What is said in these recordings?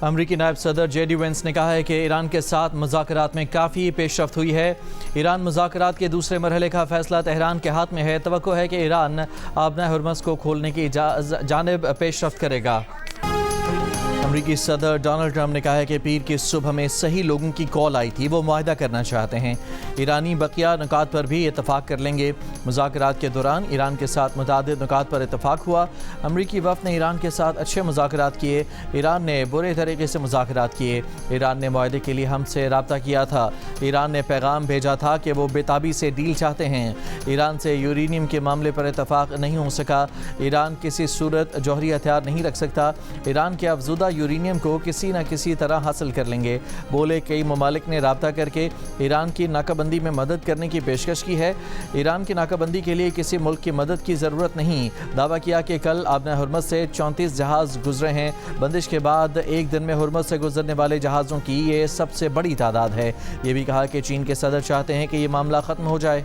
امریکی نائب صدر جے ڈی وینس نے کہا ہے کہ ایران کے ساتھ مذاکرات میں کافی پیش رفت ہوئی ہے۔ ایران مذاکرات کے دوسرے مرحلے کا فیصلہ تہران کے ہاتھ میں ہے۔ توقع ہے کہ ایران آبنائے ہرمز کو کھولنے کی جانب پیش رفت کرے گا۔ امریکی صدر ڈونلڈ ٹرمپ نے کہا ہے کہ پیر کی صبح میں صحیح لوگوں کی کال آئی تھی، وہ معاہدہ کرنا چاہتے ہیں۔ ایرانی بقیہ نکات پر بھی اتفاق کر لیں گے۔ مذاکرات کے دوران ایران کے ساتھ متعدد نکات پر اتفاق ہوا۔ امریکی وفد نے ایران کے ساتھ اچھے مذاکرات کیے، ایران نے برے طریقے سے مذاکرات کیے۔ ایران نے معاہدے کے لیے ہم سے رابطہ کیا تھا۔ ایران نے پیغام بھیجا تھا کہ وہ بے-تابی سے ڈیل چاہتے ہیں۔ ایران سے یورینیم کے معاملے پر اتفاق نہیں ہو سکا۔ ایران کسی صورت جوہری ہتھیار نہیں رکھ سکتا۔ ایران کے افزودہ یورینیم کو کسی نہ کسی طرح حاصل کر لیں گے۔ بولے کئی ممالک نے رابطہ کر کے ایران کی ناکہ بندی میں مدد کرنے کی پیشکش کی ہے۔ ایران کی ناکہ بندی کے لیے کسی ملک کی مدد کی ضرورت نہیں۔ دعویٰ کیا کہ کل آبنائے ہرمز سے 34 جہاز گزرے ہیں۔ بندش کے بعد ایک دن میں ہرمز سے گزرنے والے جہازوں کی یہ سب سے بڑی تعداد ہے۔ یہ بھی کہا کہ چین کے صدر چاہتے ہیں کہ یہ معاملہ ختم ہو جائے۔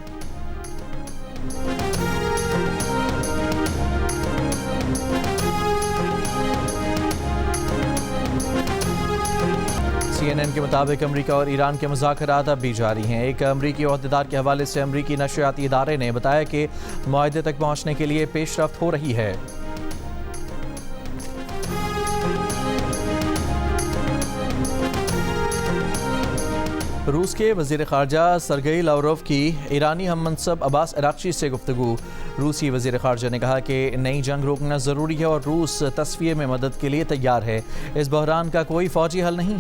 CNN کے مطابق امریکہ اور ایران کے مذاکرات اب بھی جاری ہیں۔ ایک امریکی عہدیدار کے حوالے سے امریکی نشریاتی ادارے نے بتایا کہ معاہدے تک پہنچنے کے لیے پیش رفت ہو رہی ہے۔ روس کے وزیر خارجہ سرگئی لاوروف کی ایرانی ہم منصب عباس عراقچی سے گفتگو۔ روسی وزیر خارجہ نے کہا کہ نئی جنگ روکنا ضروری ہے اور روس تصفیے میں مدد کے لیے تیار ہے۔ اس بحران کا کوئی فوجی حل نہیں۔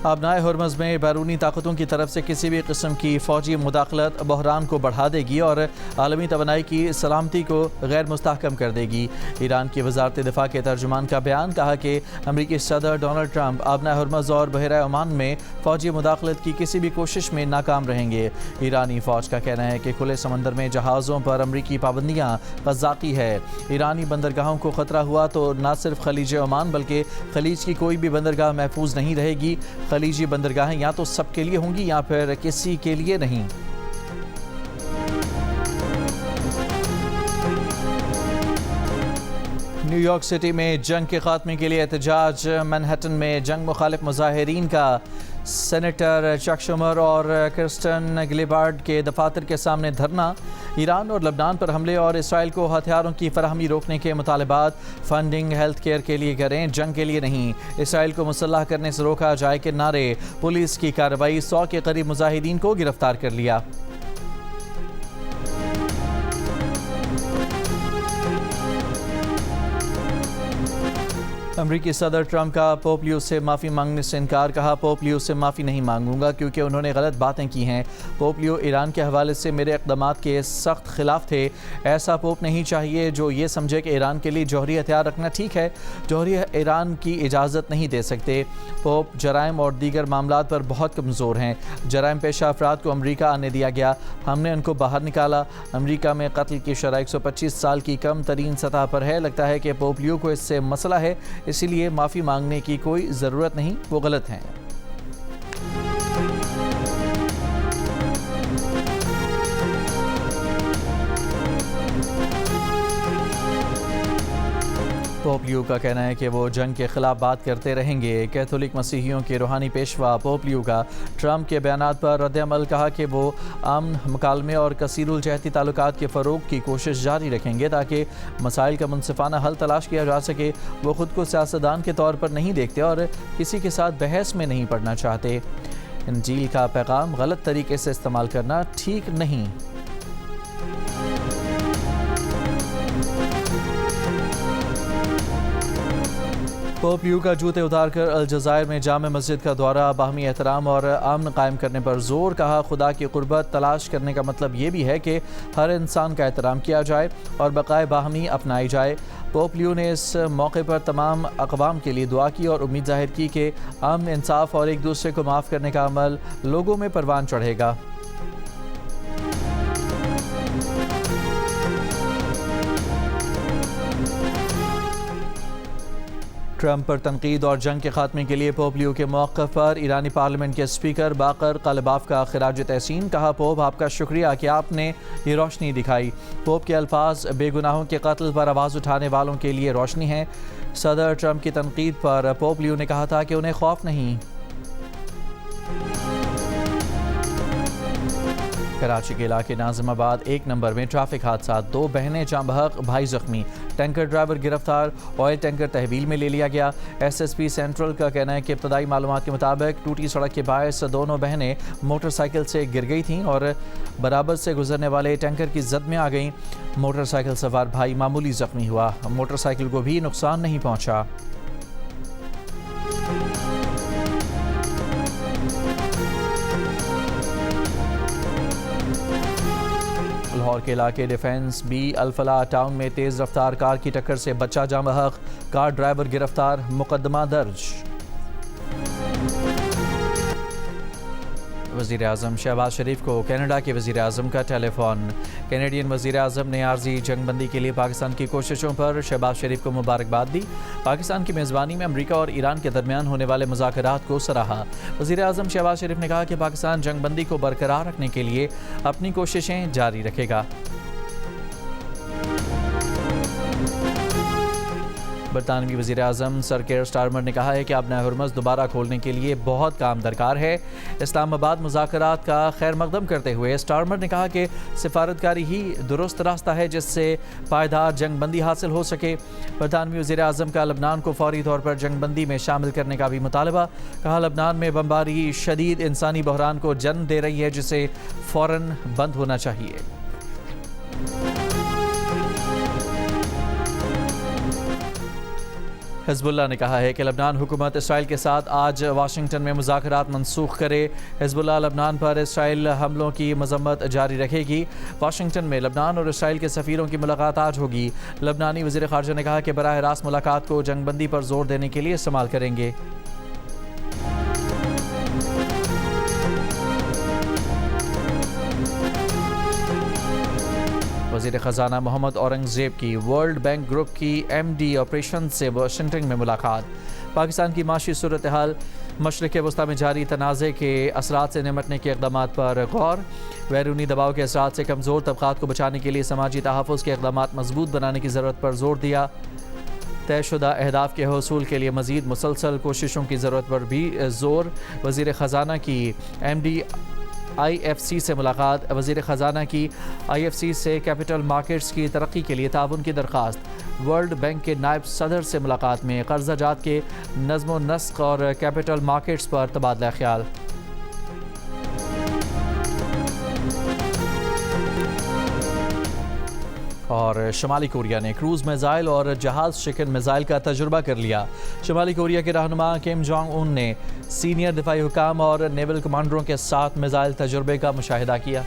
آبنائے ہرمز میں بیرونی طاقتوں کی طرف سے کسی بھی قسم کی فوجی مداخلت بحران کو بڑھا دے گی اور عالمی توانائی کی سلامتی کو غیر مستحکم کر دے گی۔ ایران کی وزارت دفاع کے ترجمان کا بیان کہا کہ امریکی صدر ڈونلڈ ٹرمپ آبنائے ہرمز اور بحیرہ عمان میں فوجی مداخلت کی کسی بھی کوشش میں ناکام رہیں گے۔ ایرانی فوج کا کہنا ہے کہ کھلے سمندر میں جہازوں پر امریکی پابندیاں قذاقی ہے۔ ایرانی بندرگاہوں کو خطرہ ہوا تو نہ صرف خلیج عمان بلکہ خلیج کی کوئی بھی بندرگاہ محفوظ نہیں رہے گی۔ خلیجی بندرگاہیں یا تو سب کے لیے ہوں گی یا پھر کسی کے لیے نہیں۔ نیو یارک سٹی میں جنگ کے خاتمے کے لیے احتجاج۔ مینہٹن میں جنگ مخالف مظاہرین کا سینیٹر چک شومر اور کرسٹن گلیبارڈ کے دفاتر کے سامنے دھرنا۔ ایران اور لبنان پر حملے اور اسرائیل کو ہتھیاروں کی فراہمی روکنے کے مطالبات۔ فنڈنگ ہیلتھ کیئر کے لیے کریں، جنگ کے لیے نہیں۔ اسرائیل کو مسلح کرنے سے روکا جائے کے نعرے۔ پولیس کی کارروائی، 100 کے قریب مظاہرین کو گرفتار کر لیا۔ امریکی صدر ٹرمپ کا پوپ لیو سے معافی مانگنے سے انکار۔ کہا پوپ لیو سے معافی نہیں مانگوں گا کیونکہ انہوں نے غلط باتیں کی ہیں۔ پوپ لیو ایران کے حوالے سے میرے اقدامات کے سخت خلاف تھے۔ ایسا پوپ نہیں چاہیے جو یہ سمجھے کہ ایران کے لیے جوہری ہتھیار رکھنا ٹھیک ہے۔ جوہری ایران کی اجازت نہیں دے سکتے۔ پوپ جرائم اور دیگر معاملات پر بہت کمزور ہیں۔ جرائم پیشہ افراد کو امریکہ آنے دیا گیا، ہم نے ان کو باہر نکالا۔ امریکہ میں قتل کی شرح 125 سال کی کم ترین سطح پر ہے۔ لگتا ہے کہ پوپ لیو کو اس سے مسئلہ ہے، اسی لیے معافی مانگنے کی کوئی ضرورت نہیں، وہ غلط ہیں۔ پوپ لیو کا کہنا ہے کہ وہ جنگ کے خلاف بات کرتے رہیں گے۔ کیتھولک مسیحیوں کے روحانی پیشوا پوپ لیو کا ٹرمپ کے بیانات پر رد عمل۔ کہا کہ وہ امن، مکالمے اور کثیر الجہتی تعلقات کے فروغ کی کوشش جاری رکھیں گے تاکہ مسائل کا منصفانہ حل تلاش کیا جا سکے۔ وہ خود کو سیاستدان کے طور پر نہیں دیکھتے اور کسی کے ساتھ بحث میں نہیں پڑنا چاہتے۔ انجیل کا پیغام غلط طریقے سے استعمال کرنا ٹھیک نہیں۔ پوپ لیو کا جوتے اتار کر الجزائر میں جامع مسجد کا دورہ۔ باہمی احترام اور امن قائم کرنے پر زور۔ کہا خدا کی قربت تلاش کرنے کا مطلب یہ بھی ہے کہ ہر انسان کا احترام کیا جائے اور بقائے باہمی اپنائی جائے۔ پوپ لیو نے اس موقع پر تمام اقوام کے لیے دعا کی اور امید ظاہر کی کہ امن، انصاف اور ایک دوسرے کو معاف کرنے کا عمل لوگوں میں پروان چڑھے گا۔ ٹرمپ پر تنقید اور جنگ کے خاتمے کے لیے پوپ لیو کے موقف پر ایرانی پارلیمنٹ کے اسپیکر باقر قلباف کا خراج تحسین. کہا پوپ آپ کا شکریہ کہ آپ نے یہ روشنی دکھائی. پوپ کے الفاظ بے گناہوں کے قتل پر آواز اٹھانے والوں کے لیے روشنی ہیں. صدر ٹرمپ کی تنقید پر پوپ لیو نے کہا تھا کہ انہیں خوف نہیں. کراچی کے علاقے ناظم آباد 1 نمبر میں ٹریفک حادثات. 2 بہنیں جاں بحق، بھائی زخمی. ٹینکر ڈرائیور گرفتار. آئل ٹینکر تحویل میں لے لیا گیا. ایس ایس پی سینٹرل کا کہنا ہے کہ ابتدائی معلومات کے مطابق ٹوٹی سڑک کے باعث دونوں بہنیں موٹر سائیکل سے گر گئی تھیں اور برابر سے گزرنے والے ٹینکر کی زد میں آ گئیں. موٹر سائیکل سوار بھائی معمولی زخمی ہوا. موٹر سائیکل کو بھی نقصان نہیں پہنچا. لاہور کے علاقے ڈیفنس بی الفلاح ٹاؤن میں تیز رفتار کار کی ٹکر سے بچہ جاں بحق، کار ڈرائیور گرفتار. مقدمہ درج. وزیر اعظم شہباز شریف کو کینیڈا کے وزیر اعظم کا ٹیلی فون. کینیڈین وزیر اعظم نے عارضی جنگ بندی کے لیے پاکستان کی کوششوں پر شہباز شریف کو مبارکباد دی. پاکستان کی میزبانی میں امریکہ اور ایران کے درمیان ہونے والے مذاکرات کو سراہا. وزیر اعظم شہباز شریف نے کہا کہ پاکستان جنگ بندی کو برقرار رکھنے کے لیے اپنی کوششیں جاری رکھے گا. برطانوی وزیر اعظم سر کیئر سٹارمر نے کہا ہے کہ ابنۂ ہرمز دوبارہ کھولنے کے لیے بہت کام درکار ہے. اسلام آباد مذاکرات کا خیر مقدم کرتے ہوئے سٹارمر نے کہا کہ سفارتکاری ہی درست راستہ ہے جس سے پائیدار جنگ بندی حاصل ہو سکے. برطانوی وزیر اعظم کا لبنان کو فوری طور پر جنگ بندی میں شامل کرنے کا بھی مطالبہ. کہا لبنان میں بمباری شدید انسانی بحران کو جنم دے رہی ہے جسے فوراً بند ہونا چاہیے. حزب اللہ نے کہا ہے کہ لبنان حکومت اسرائیل کے ساتھ آج واشنگٹن میں مذاکرات منسوخ کرے. حزب اللہ لبنان پر اسرائیل حملوں کی مذمت جاری رکھے گی. واشنگٹن میں لبنان اور اسرائیل کے سفیروں کی ملاقات آج ہوگی. لبنانی وزیر خارجہ نے کہا کہ براہ راست ملاقات کو جنگ بندی پر زور دینے کے لیے استعمال کریں گے. وزیر خزانہ محمد اورنگزیب کی ورلڈ بینک گروپ کی ایم ڈی آپریشن سے واشنگٹن میں ملاقات. پاکستان کی معاشی صورتحال، مشرق وسطیٰ میں جاری تنازع کے اثرات سے نمٹنے کے اقدامات پر غور. بیرونی دباؤ کے اثرات سے کمزور طبقات کو بچانے کے لیے سماجی تحفظ کے اقدامات مضبوط بنانے کی ضرورت پر زور دیا. طے شدہ اہداف کے حصول کے لیے مزید مسلسل کوششوں کی ضرورت پر بھی زور. وزیر خزانہ کی M D I F C سے ملاقات. وزیر خزانہ کی آئی ایف سی سے کیپٹل مارکیٹس کی ترقی کے لیے تعاون کی درخواست. ورلڈ بینک کے نائب صدر سے ملاقات میں قرضہ جات کے نظم و نسق اور کیپٹل مارکیٹس پر تبادلہ خیال. اور شمالی کوریا نے کروز میزائل اور جہاز شکن میزائل کا تجربہ کر لیا. شمالی کوریا کے رہنما کم جونگ ان نے سینئر دفاعی حکام اور نیول کمانڈروں کے ساتھ میزائل تجربے کا مشاہدہ کیا.